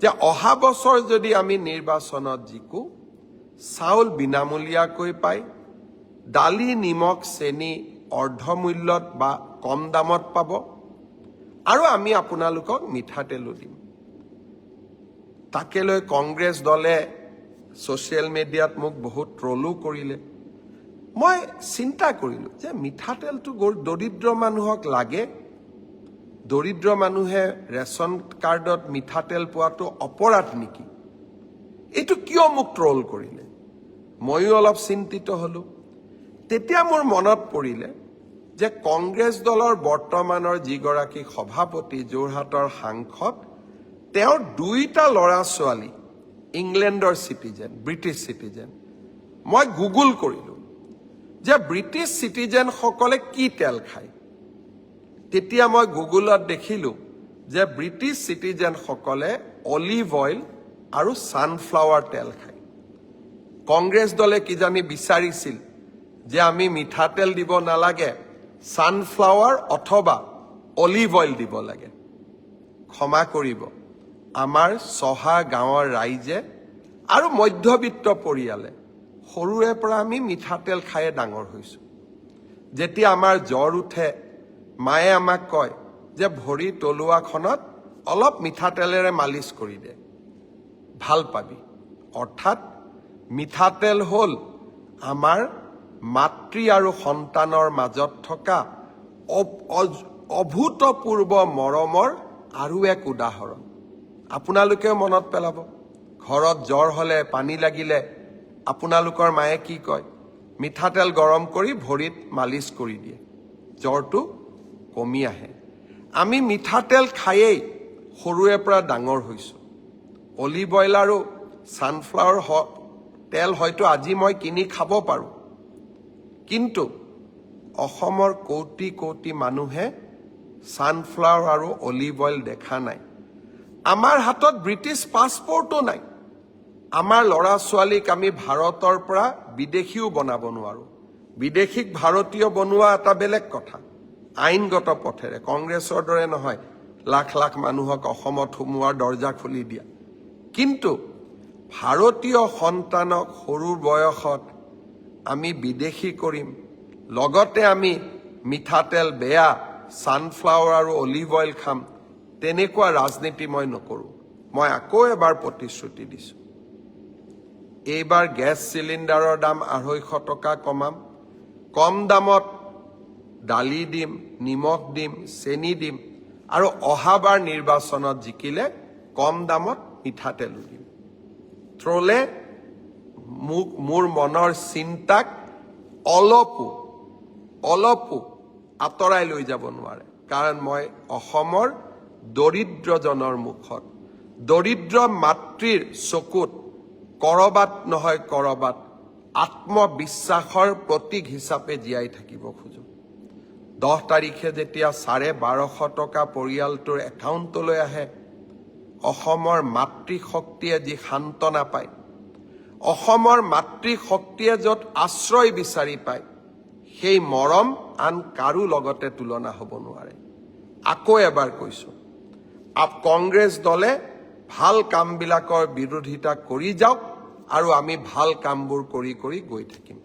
যে অহা বছৰ যদি আমি নিৰ্বাচনত জিকো চাউল বিনামূলীয়াকৈ পায়, দালি নিমখ চেনি অৰ্ধমূল্যত বা কম দামত পাব, আৰু আমি আপোনালোকক মিঠাতেলো দিম। তাকে লৈ কংগ্ৰেছ দলে ছ'চিয়েল মিডিয়াত মোক বহুত ট্ৰলো কৰিলে। মই চিন্তা কৰিলোঁ যে মিঠাতেলটো দৰিদ্ৰ মানুহক লাগে, দৰিদ্ৰ মানুহে ৰেচন কাৰ্ডত মিঠাতেল পোৱাটো অপৰাধ নেকি? এইটো কিয় মোক ট্ৰল কৰিলে? ময়ো অলপ চিন্তিত হ'লোঁ। তেতিয়া মোৰ মনত পৰিলে যে কংগ্ৰেছ দলৰ বৰ্তমানৰ যিগৰাকী সভাপতি, যোৰহাটৰ সাংসদ, তেওঁৰ দুইটা ল'ৰা ছোৱালী ইংলেণ্ডৰ চিটিজেন, ব্ৰিটিছ চিটিজেন। মই গুগল কৰিলোঁ যে ব্ৰিটিছ চিটিজেনসকলে কি তেল খায়। তেতিয়া মই গুগলত দেখিলোঁ যে ব্ৰিটিছ চিটিজেনসকলে অলিভ অইল আৰু ছানফ্লাৱাৰ তেল খায়। কংগ্ৰেছ দলে কিজানি বিচাৰিছিল যে আমি মিঠাতেল দিব নালাগে, ছানফ্লাৱাৰ অথবা অলিভ অইল দিব লাগে। ক্ষমা কৰিব, আমাৰ চহা গাঁৱৰ ৰাইজে আৰু মধ্যবিত্ত পৰিয়ালে সৰুৰে পৰা আমি মিঠাতেল খায়ে ডাঙৰ হৈছোঁ। যেতিয়া আমাৰ জ্বৰ উঠে, মায়ে আমাক কয় যে ভৰি তলুৱাখনত অলপ মিঠাতেলেৰে মালিচ কৰি দে, ভাল পাবি। অৰ্থাৎ মিঠাতেল হ'ল আমাৰ মাতৃ আৰু সন্তানৰ মাজত থকা অভূতপূৰ্ব মৰমৰ আৰু এক উদাহৰণ। আপোনালোকেও মনত পেলাব, ঘৰত জ্বৰ হ'লে, পানী লাগিলে আপোনালোকৰ মায়ে কি কয়? মিঠাতেল গৰম কৰি ভৰিত মালিচ কৰি দিয়ে, জ্বৰটো কমি আহে। আমি মিঠাতেল খায়েই সৰুৰে পৰা ডাঙৰ হৈছোঁ। অলিভ অইল আৰু ছানফ্লাৱাৰ তেল হয়তো আজি মই কিনি খাব পাৰোঁ, কিন্তু অসমৰ কোটি কোটি মানুহে ছানফ্লাৱাৰ আৰু অলিভ অইল দেখা নাই। আমাৰ হাতত ব্ৰিটিছ পাছপৰ্টো নাই। আমাৰ ল'ৰা ছোৱালীক আমি ভাৰতৰ পৰা বিদেশীও বনাব নোৱাৰোঁ। বিদেশীক ভাৰতীয় বনোৱা এটা বেলেগ কথা, আইনগত পথেৰে, কংগ্ৰেছৰ দৰে নহয় লাখ লাখ মানুহক অসমত সোমোৱাৰ দৰ্জা খুলি দিয়া। কিন্তু ভাৰতীয় সন্তানক সৰু বয়সত আমি বিদেশী কৰিম, লগতে আমি মিঠাতেল বেয়া, ছানফ্লাৱাৰ আৰু অলিভ অইল খাম, তেনেকুৱা ৰাজনীতি মই নকৰোঁ। মই আকৌ এবাৰ প্ৰতিশ্ৰুতি দিছোঁ, এইবাৰ গেছ চিলিণ্ডাৰৰ দাম 250 টকা কমাম, কম দামত দালি দিম, নিমখ দিম, চেনি দিম, আৰু অহাবাৰ নিৰ্বাচনত জিকিলে কম দামত মিঠাতেলো দিম। ট্ৰলে মোৰ মনৰ চিন্তাক অলপো আঁতৰাই লৈ যাব নোৱাৰে, কাৰণ মই অসমৰ দৰিদ্ৰজনৰ মুখত, দৰিদ্ৰ মাতৃৰ চকুত কৰবাত নহয় কৰবাত আত্মবিশ্বাসৰ প্ৰতীক হিচাপে জীয়াই থাকিব খোজো। 10 তাৰিখে যেতিয়া 1250 টকা পৰিয়ালটোৰ একাউণ্টলৈ আহে, অসমৰ মাতৃশক্তিয়ে যি সান্তনা পায়, অসমৰ মাতৃশক্তিয়ে য'ত আশ্ৰয় বিচাৰি পায়, সেই মৰম আন কাৰো লগতে তুলনা হ'ব নোৱাৰে। আকৌ এবাৰ কৈছোঁ, কংগ্ৰেছ দলে ভাল কামবিলাকৰ বিৰোধিতা কৰি যাওক, আৰু আমি ভাল কামবোৰ কৰি কৰি গৈ থাকিম।